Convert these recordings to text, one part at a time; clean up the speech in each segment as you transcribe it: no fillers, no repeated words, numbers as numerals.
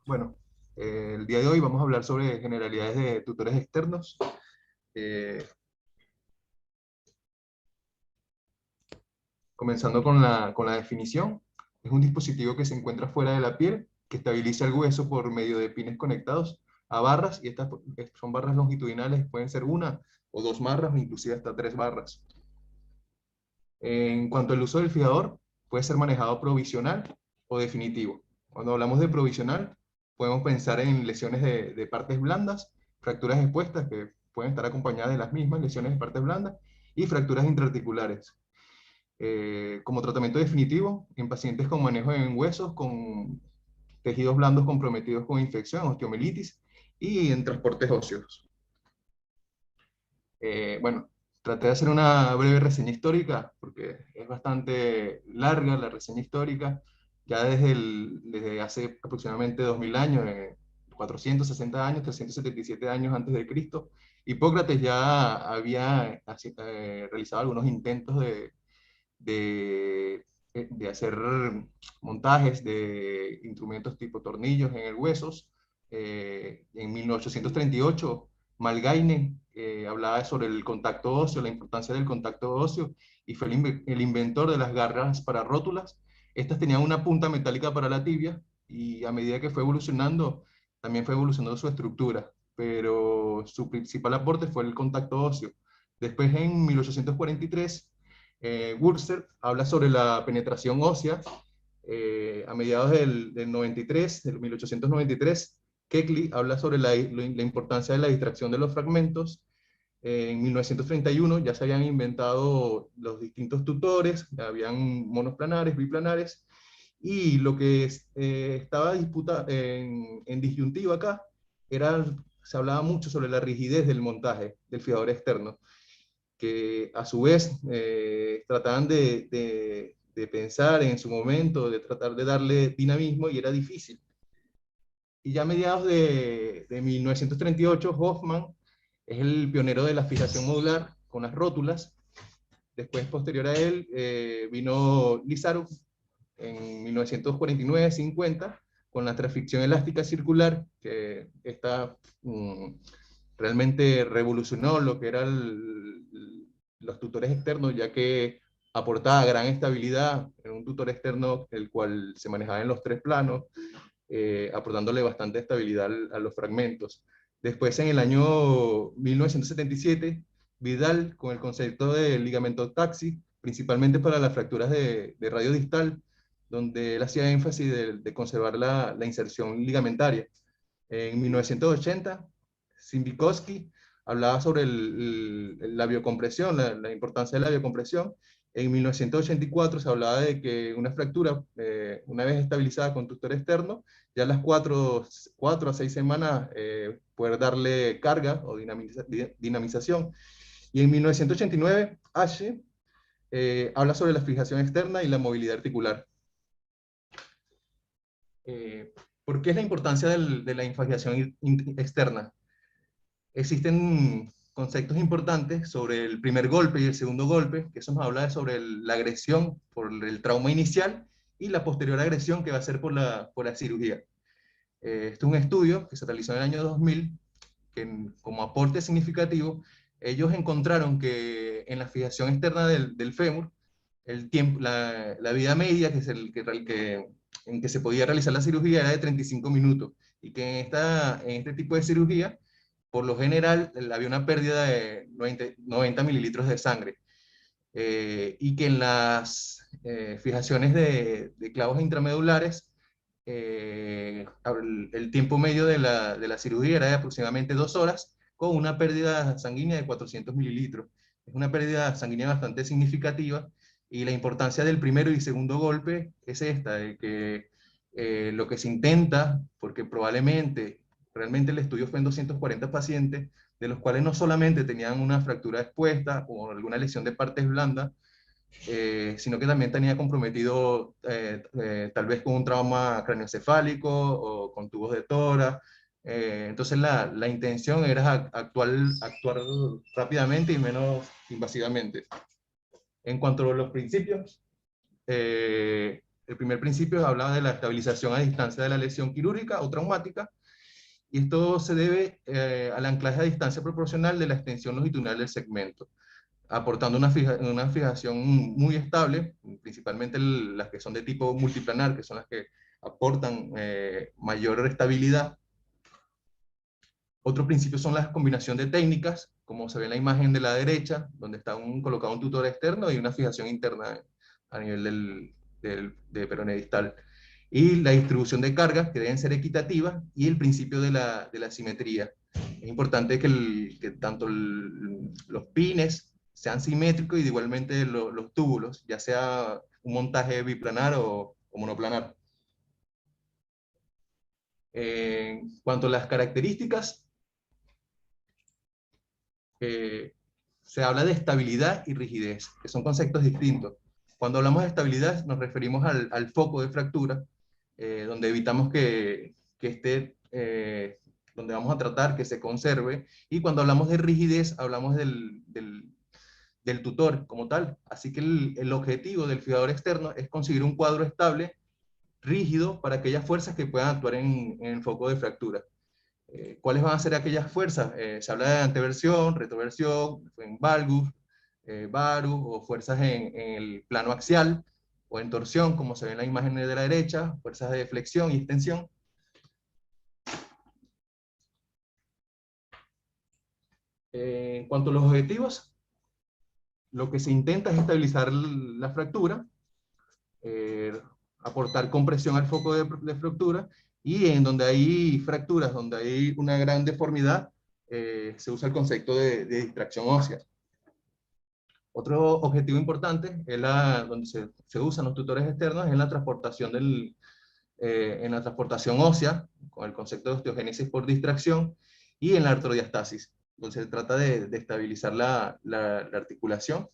Bueno, el día de hoy vamos a hablar sobre generalidades de tutores externos. Eh, Comenzando con la definición. Es un dispositivo que se encuentra fuera de la piel, que estabiliza el hueso por medio de pines conectados a barras, y estas son barras longitudinales, pueden ser una o dos barras, o inclusive hasta tres barras. En cuanto al uso del fijador, puede ser manejado provisional o definitivo. Cuando hablamos de provisional, podemos pensar en lesiones de partes blandas, fracturas expuestas que pueden estar acompañadas de las mismas lesiones de partes blandas, y fracturas intraarticulares. Como tratamiento definitivo, en pacientes con manejo en huesos, con tejidos blandos comprometidos con infección, osteomielitis, y en transportes óseos. Bueno, traté de hacer una breve reseña histórica, porque es bastante larga la reseña histórica, ya desde hace aproximadamente 2000 años, 460 años, 377 años antes de Cristo. Hipócrates ya había realizado algunos intentos de hacer montajes de instrumentos tipo tornillos en el huesos. En 1838, Malgaine hablaba sobre el contacto óseo, la importancia del contacto óseo, y fue el inventor de las garras para rótulas. Estas tenían una punta metálica para la tibia, y a medida que fue evolucionando, también fue evolucionando su estructura, pero su principal aporte fue el contacto óseo. Después, en 1843, Wurster habla sobre la penetración ósea. A mediados del 93, del 1893, Kekley habla sobre la importancia de la distracción de los fragmentos. En 1931 ya se habían inventado los distintos tutores, habían monoplanares, biplanares, y lo que estaba en disyuntiva acá se hablaba mucho sobre la rigidez del montaje del fijador externo, que a su vez trataban de pensar en su momento, de tratar de darle dinamismo, y era difícil. Y ya a mediados de 1938, Hoffman es el pionero de la fijación modular con las rótulas. Después, posterior a él, vino Lizarov en 1949-50 con la transficción elástica circular, que esta realmente revolucionó lo que eran los tutores externos, ya que aportaba gran estabilidad en un tutor externo el cual se manejaba en los tres planos, aportándole bastante estabilidad a los fragmentos. Después, en el año 1977, Vidal, con el concepto de ligamento taxi, principalmente para las fracturas de radio distal, donde él hacía énfasis de conservar la inserción ligamentaria. En 1980, Simbikowski hablaba sobre la biocompresión, la importancia de la biocompresión. En 1984 se hablaba de que una fractura, una vez estabilizada con tutor externo, ya a las 4 a 6 semanas poder darle carga o dinamización. Y en 1989, Ashe habla sobre la fijación externa y la movilidad articular. ¿Por qué es la importancia de la infagiación externa? Existen conceptos importantes sobre el primer golpe y el segundo golpe, que eso nos habla sobre la agresión por el trauma inicial y la posterior agresión que va a ser por la cirugía. Este es un estudio que se realizó en el año 2000, que como aporte significativo, ellos encontraron que en la fijación externa del fémur, el tiempo, la vida media en que se podía realizar la cirugía era de 35 minutos, y que en este tipo de cirugía, por lo general, había una pérdida de 90 mililitros de sangre, y que en las fijaciones de clavos intramedulares, el tiempo medio de la cirugía era de aproximadamente 2 horas, con una pérdida sanguínea de 400 mililitros. Es una pérdida sanguínea bastante significativa, y la importancia del primero y segundo golpe es esta, de que lo que se intenta, porque realmente el estudio fue en 240 pacientes, de los cuales no solamente tenían una fractura expuesta o alguna lesión de partes blandas, sino que también tenía comprometido tal vez con un trauma craneoencefálico o con tubos de tórax. Entonces la intención era actuar rápidamente y menos invasivamente. En cuanto a los principios, el primer principio hablaba de la estabilización a distancia de la lesión quirúrgica o traumática, y esto se debe al anclaje a distancia proporcional de la extensión longitudinal del segmento, aportando una fijación muy estable, principalmente las que son de tipo multiplanar, que son las que aportan mayor estabilidad. Otro principio son las combinación de técnicas, como se ve en la imagen de la derecha, donde está colocado un tutor externo y una fijación interna a nivel de peroné distal. Y la distribución de cargas, que deben ser equitativas, y el principio de la simetría. Es importante que tanto los pines sean simétricos y igualmente los túbulos, ya sea un montaje biplanar o monoplanar. En cuanto a las características, se habla de estabilidad y rigidez, que son conceptos distintos. Cuando hablamos de estabilidad nos referimos al foco de fractura, donde evitamos que esté, donde vamos a tratar que se conserve, y cuando hablamos de rigidez hablamos del tutor como tal. Así que el objetivo del fijador externo es conseguir un cuadro estable, rígido, para aquellas fuerzas que puedan actuar en el foco de fractura. ¿Cuáles van a ser aquellas fuerzas? Se habla de anteversión, retroversión, en valgus, varus, o fuerzas en el plano axial, o en torsión, como se ve en la imagen de la derecha, fuerzas de flexión y extensión. En cuanto a los objetivos, lo que se intenta es estabilizar la fractura, eh, aportar compresión al foco de fractura, y en donde hay fracturas, donde hay una gran deformidad, se usa el concepto de distracción ósea. Otro objetivo importante es donde se usan los tutores externos en la transportación, en la transportación ósea, con el concepto de osteogénesis por distracción, y en la artrodiastasis. Entonces se trata de estabilizar la articulación.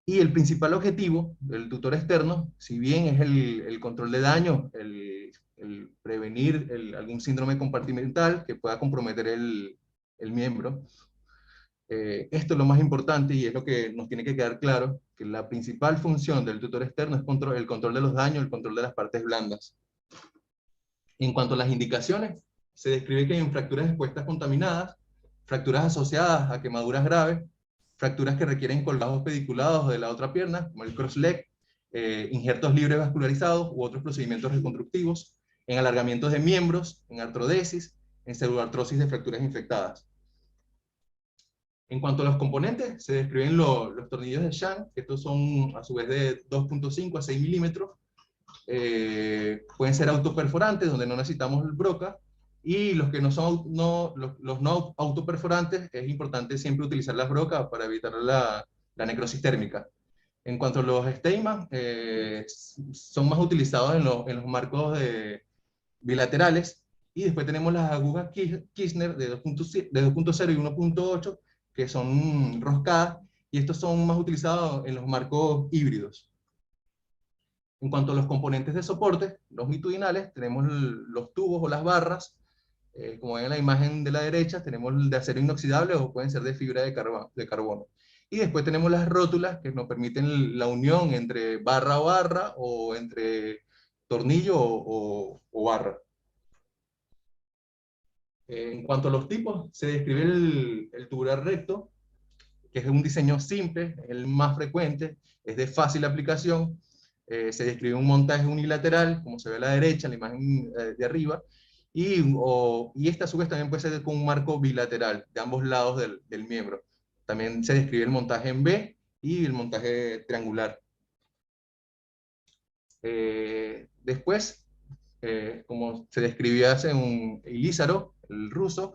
Y el principal objetivo del tutor externo, si bien es el control de daño, el prevenir algún síndrome compartimental que pueda comprometer el miembro, esto es lo más importante y es lo que nos tiene que quedar claro, que la principal función del tutor externo es el control de los daños, el control de las partes blandas. En cuanto a las indicaciones, se describe que en fracturas expuestas contaminadas, fracturas asociadas a quemaduras graves, fracturas que requieren colgados pediculados de la otra pierna, como el cross-leg, injertos libres vascularizados u otros procedimientos reconstructivos, en alargamientos de miembros, en artrodesis, en pseudoartrosis de fracturas infectadas. En cuanto a los componentes, se describen los tornillos de Shank, que estos son a su vez de 2.5 a 6 milímetros. Pueden ser autoperforantes, donde no necesitamos el broca, y los que no son los no autoperforantes, es importante siempre utilizar las brocas para evitar la necrosis térmica. En cuanto a los Steinmann, son más utilizados en los marcos bilaterales, y después tenemos las agujas Kirchner de 2.0 y 1.8, que son roscadas, y estos son más utilizados en los marcos híbridos. En cuanto a los componentes de soporte longitudinales, tenemos los tubos o las barras, como ven en la imagen de la derecha, tenemos el de acero inoxidable o pueden ser de fibra de carbono. Y después tenemos las rótulas que nos permiten la unión entre barra a barra, o entre tornillo o barra. En cuanto a los tipos, se describe el tubular recto, que es un diseño simple, es el más frecuente, es de fácil aplicación. Se describe un montaje unilateral, como se ve a la derecha, en la imagen de arriba, y esta a su vez también puede ser con un marco bilateral, de ambos lados del miembro. También se describe el montaje en B y el montaje triangular. Después, como se describía hace un Ilízaro, el ruso,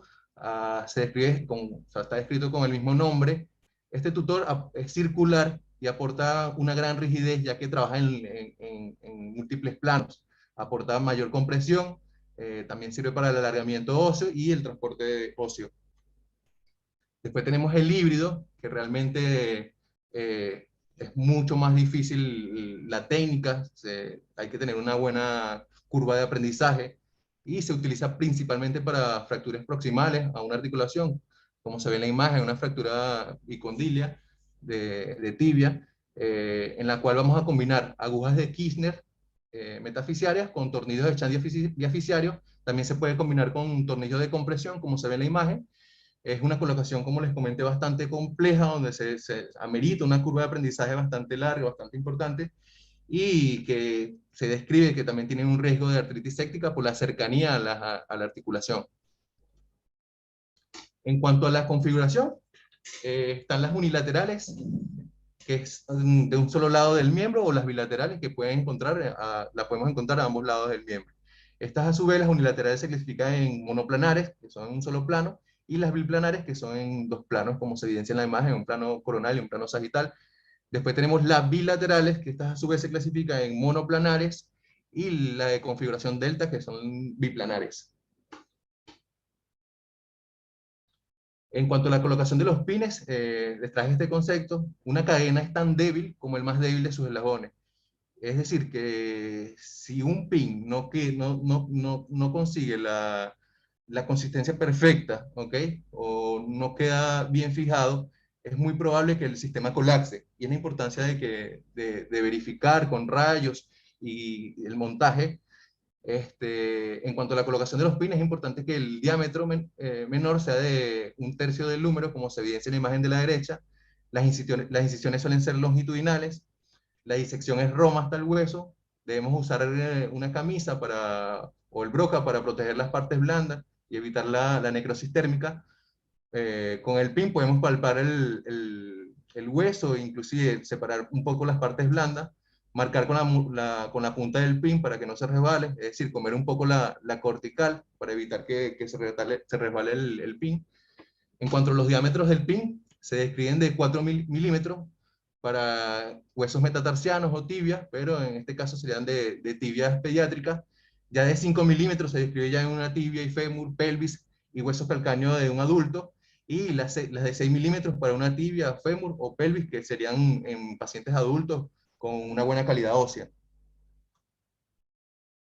se describe o sea, está escrito con el mismo nombre. Este tutor es circular y aporta una gran rigidez, ya que trabaja en múltiples planos. Aporta mayor compresión, también sirve para el alargamiento óseo y el transporte óseo. Después tenemos el híbrido, que realmente es mucho más difícil la técnica, hay que tener una buena curva de aprendizaje, y se utiliza principalmente para fracturas proximales a una articulación, como se ve en la imagen, una fractura bicondilia de tibia, en la cual vamos a combinar agujas de Kirchner metafisiarias con tornillos de Chan diaficiario. También se puede combinar con tornillos de compresión, como se ve en la imagen. Es una colocación, como les comenté, bastante compleja, donde se amerita una curva de aprendizaje bastante larga, bastante importante, y que se describe que también tienen un riesgo de artritis séptica por la cercanía a la articulación. En cuanto a la configuración, están las unilaterales, que es de un solo lado del miembro, o las bilaterales, que pueden encontrar, la podemos encontrar a ambos lados del miembro. Estas, a su vez, las unilaterales se clasifican en monoplanares, que son en un solo plano, y las biplanares, que son en dos planos, como se evidencia en la imagen, un plano coronal y un plano sagital. Después tenemos las bilaterales, que estas a su vez se clasifican en monoplanares, y la de configuración delta, que son biplanares. En cuanto a la colocación de los pines, les traje este concepto. Una cadena es tan débil como el más débil de sus eslabones. Es decir, que si un pin no consigue la consistencia perfecta, ¿ok? O no queda bien fijado, es muy probable que el sistema colapse. Y es la importancia de verificar con rayos y el montaje. En cuanto a la colocación de los pines, es importante que el diámetro menor sea de un tercio del número, como se evidencia en la imagen de la derecha. Las incisiones suelen ser longitudinales. La disección es roma hasta el hueso. Debemos usar una camisa o el broca para proteger las partes blandas y evitar la necrosis térmica. Con el pin podemos palpar el hueso, inclusive separar un poco las partes blandas, marcar con la punta del pin para que no se resbale, es decir, comer un poco la cortical para evitar que se resbale el pin. En cuanto a los diámetros del pin, se describen de 4 milímetros para huesos metatarsianos o tibias, pero en este caso serían de tibias pediátricas. Ya de 5 milímetros se describe ya en una tibia y fémur, pelvis y huesos calcáneos de un adulto, y las de 6 milímetros para una tibia, fémur o pelvis, que serían en pacientes adultos con una buena calidad ósea.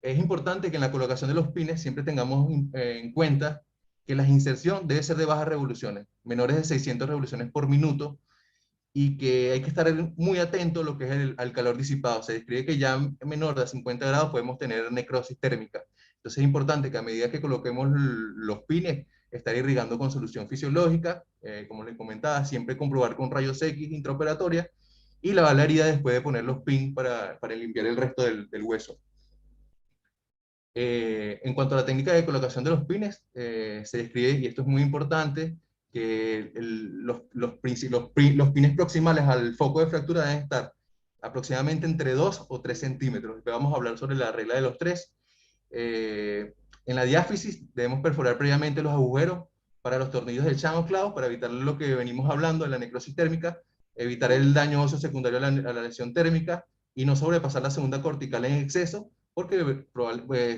Es importante que en la colocación de los pines siempre tengamos en cuenta que la inserción debe ser de bajas revoluciones, menores de 600 revoluciones por minuto, y que hay que estar muy atento a lo que es al calor disipado. Se describe que ya menor de 50 grados podemos tener necrosis térmica. Entonces es importante que a medida que coloquemos los pines, estar irrigando con solución fisiológica, como les comentaba, siempre comprobar con rayos X intraoperatoria, y lavar la herida después de poner los pins para limpiar el resto del hueso. En cuanto a la técnica de colocación de los pines, se describe, y esto es muy importante, que los pines proximales al foco de fractura deben estar aproximadamente entre 2 o 3 centímetros. Después vamos a hablar sobre la regla de los 3. En la diáfisis debemos perforar previamente los agujeros para los tornillos del Chan o clavo, para evitar lo que venimos hablando de la necrosis térmica, evitar el daño óseo secundario a la lesión térmica, y no sobrepasar la segunda cortical en exceso, porque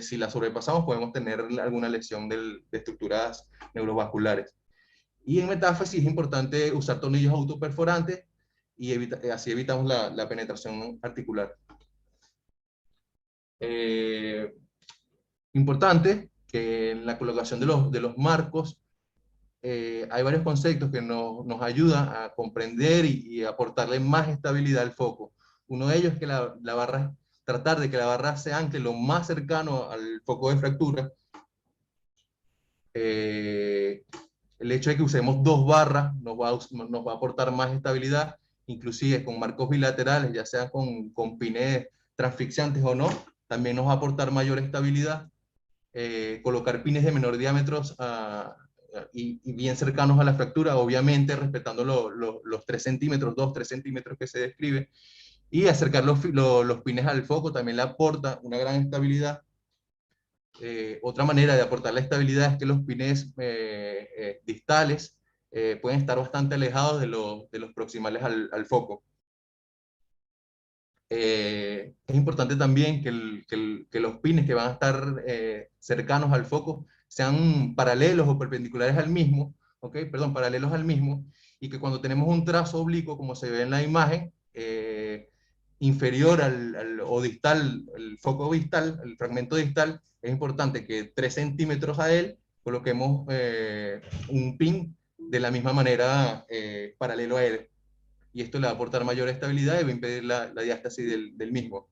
si la sobrepasamos podemos tener alguna lesión de estructuras neurovasculares. Y en metástasis es importante usar tornillos autoperforantes, y así evitamos la penetración articular. Importante que en la colocación de los marcos hay varios conceptos que nos ayudan a comprender y aportarle más estabilidad al foco. Uno de ellos es que la barra, tratar de que la barra se ancle lo más cercano al foco de fractura. El hecho de que usemos dos barras nos va a aportar más estabilidad, inclusive con marcos bilaterales, ya sea con pines transfixiantes o no, también nos va a aportar mayor estabilidad. Colocar pines de menor diámetro y bien cercanos a la fractura, obviamente respetando los 3 centímetros, 2-3 centímetros que se describe, y acercar los pines al foco también le aporta una gran estabilidad. Otra manera de aportar la estabilidad es que los pines distales pueden estar bastante alejados de los proximales al foco. Es importante también que los pines que van a estar cercanos al foco sean paralelos o perpendiculares al mismo, ¿ok? Perdón, paralelos al mismo, y que cuando tenemos un trazo oblicuo, como se ve en la imagen, inferior o distal, el foco distal, el fragmento distal, es importante que 3 centímetros a él coloquemos un pin de la misma manera paralelo a él. y esto le va a aportar mayor estabilidad y va a impedir la diástasis del mismo.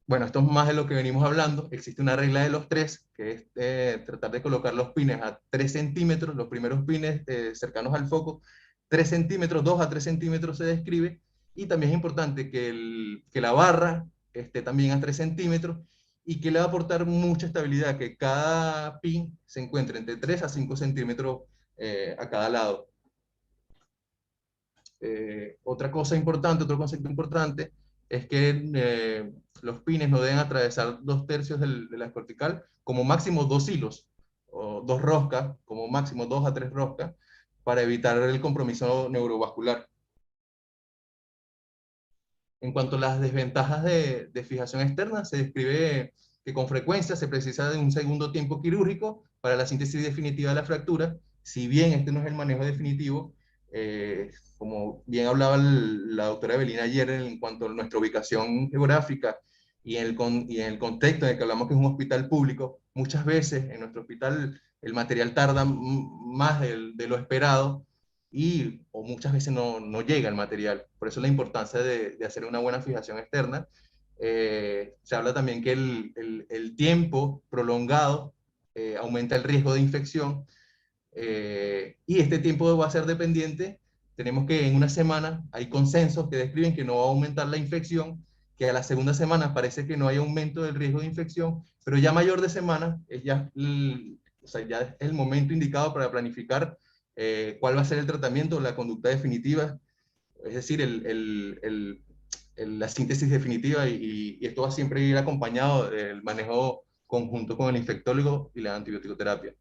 Bueno, esto es más de lo que venimos hablando. Existe una regla de los tres, que es tratar de colocar los pines a 3 centímetros, los primeros pines cercanos al foco, 3 centímetros, 2 a 3 centímetros se describe, y también es importante que la barra esté también a 3 centímetros, y que le va a aportar mucha estabilidad, que cada pin se encuentre entre 3 a 5 centímetros a cada lado. Otra cosa importante, otro concepto importante, es que los pines no deben atravesar 2/3 de la cortical, como máximo 2 hilos, o 2 roscas, como máximo 2 a 3 roscas, para evitar el compromiso neurovascular. En cuanto a las desventajas de fijación externa, se describe que con frecuencia se precisa de un segundo tiempo quirúrgico para la síntesis definitiva de la fractura. Si bien este no es el manejo definitivo, como bien hablaba la doctora Evelina ayer en cuanto a nuestra ubicación geográfica y en el contexto de que hablamos que es un hospital público, muchas veces en nuestro hospital el material tarda más de lo esperado, o muchas veces no llega el material. Por eso la importancia de hacer una buena fijación externa. Se habla también que el tiempo prolongado aumenta el riesgo de infección, y este tiempo va a ser dependiente. Tenemos que en una semana hay consensos que describen que no va a aumentar la infección, que a la segunda semana parece que no hay aumento del riesgo de infección, pero ya mayor de semana es ya, o sea, ya es el momento indicado para planificar cuál va a ser el tratamiento, la conducta definitiva, es decir, la síntesis definitiva, y esto va a siempre ir acompañado del manejo conjunto con el infectólogo y la antibiótico-terapia.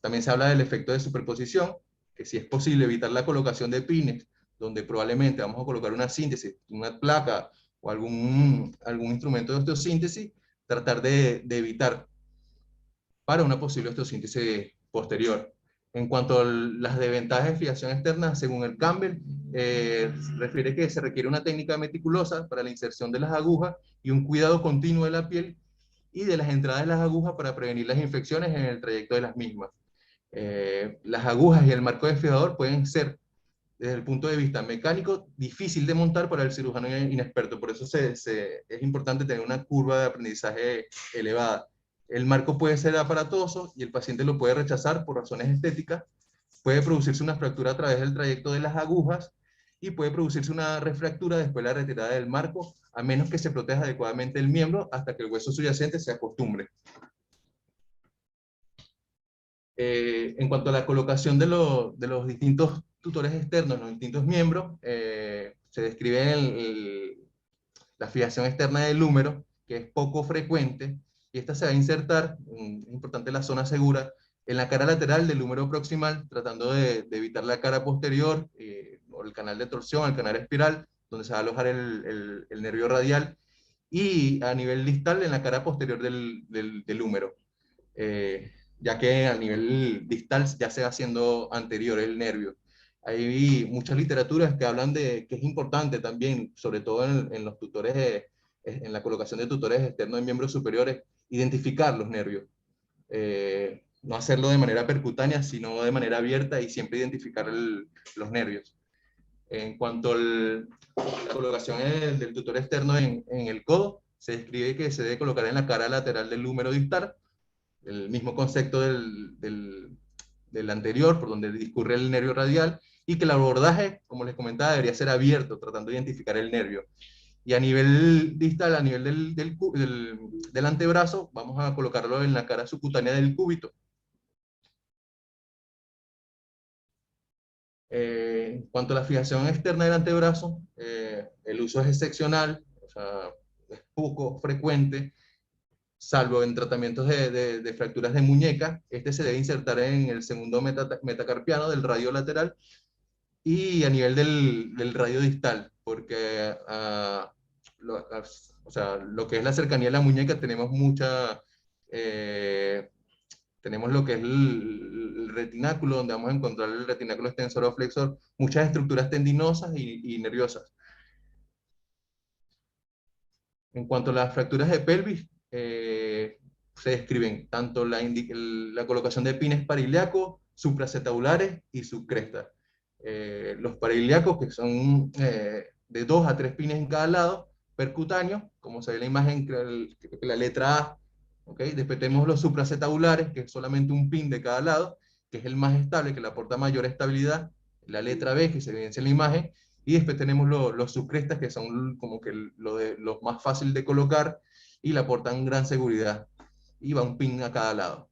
También se habla del efecto de superposición, que si es posible evitar la colocación de pines, donde probablemente vamos a colocar una síntesis, una placa o algún instrumento de osteosíntesis, tratar de evitar para una posible osteosíntesis posterior. En cuanto a las desventajas de fijación externa, según el Campbell, refiere que se requiere una técnica meticulosa para la inserción de las agujas y un cuidado continuo de la piel y de las entradas de las agujas para prevenir las infecciones en el trayecto de las mismas. Las agujas y el marco de fijador pueden ser, desde el punto de vista mecánico, difícil de montar para el cirujano inexperto. Por eso es importante tener una curva de aprendizaje elevada. El marco puede ser aparatoso y el paciente lo puede rechazar por razones estéticas. Puede producirse una fractura a través del trayecto de las agujas y puede producirse una refractura después de la retirada del marco, a menos que se proteja adecuadamente el miembro hasta que el hueso subyacente se acostumbre. En cuanto a la colocación de los distintos tutores externos, los distintos miembros, se describe la fijación externa del húmero, que es poco frecuente, y esta se va a insertar, es importante la zona segura, en la cara lateral del húmero proximal, tratando de evitar la cara posterior, o el canal de torsión, el canal espiral, donde se va a alojar el nervio radial, y a nivel distal en la cara posterior del húmero. Ya que a nivel distal ya se va haciendo anterior el nervio. Hay muchas literaturas que hablan de que es importante también, sobre todo en los tutores, en la colocación de tutores externos en miembros superiores, identificar los nervios. No hacerlo de manera percutánea, sino de manera abierta, y siempre identificar los nervios. En cuanto a la colocación del tutor externo en el codo, se describe que se debe colocar en la cara lateral del húmero distal, el mismo concepto del anterior, por donde discurre el nervio radial, y que el abordaje, como les comentaba, debería ser abierto, tratando de identificar el nervio. Y a nivel distal, a nivel del antebrazo, vamos a colocarlo en la cara subcutánea del cúbito. En cuanto a la fijación externa del antebrazo, el uso es excepcional, o sea, es poco frecuente, salvo en tratamientos de fracturas de muñeca. Este se debe insertar en el segundo metacarpiano del radio lateral y a nivel del radio distal, porque o sea, lo que es la cercanía de la muñeca tenemos tenemos lo que es el retináculo, donde vamos a encontrar el retináculo extensor o flexor, muchas estructuras tendinosas y nerviosas. En cuanto a las fracturas de pelvis, se describen tanto la colocación de pines parilíacos, supracetabulares y subcresta. Los parailíacos, que son de 2 a 3 pines en cada lado, percutáneos, como se ve en la imagen, que la letra A, ¿okay? Después tenemos los supracetabulares, que es solamente un pin de cada lado, que es el más estable, que le aporta mayor estabilidad, la letra B, que se evidencia en la imagen, y después tenemos los subcrestas, que son como que los más fácil de colocar, y le aportan gran seguridad, y va un pin a cada lado.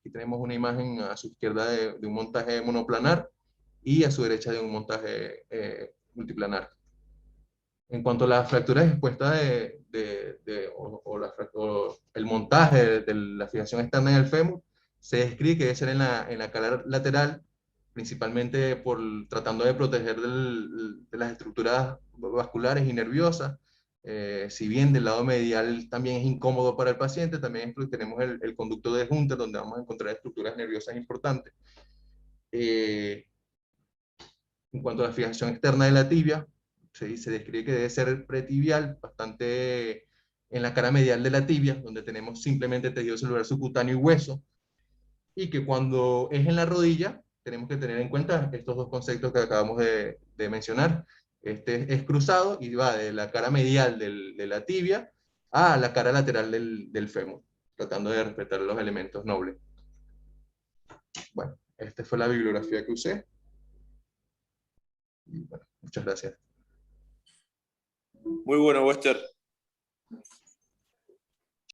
Aquí tenemos una imagen a su izquierda de un montaje monoplanar, y a su derecha de un montaje multiplanar. En cuanto a las fracturas expuestas o el montaje de la fijación externa en el fémur, se describe que debe ser en la cara lateral, principalmente tratando de proteger de las estructuras vasculares y nerviosas. Si bien del lado medial también es incómodo para el paciente, también tenemos el conducto de Hunter, donde vamos a encontrar estructuras nerviosas importantes. En cuanto a la fijación externa de la tibia, se describe que debe ser pretibial, bastante en la cara medial de la tibia, donde tenemos simplemente tejido celular subcutáneo y hueso, y que cuando es en la rodilla, tenemos que tener en cuenta estos dos conceptos que acabamos de mencionar. Este es cruzado y va de la cara medial de la tibia a la cara lateral del fémur, tratando de respetar los elementos nobles. Bueno, esta fue la bibliografía que usé. Y bueno, muchas gracias. Muy bueno, Wester.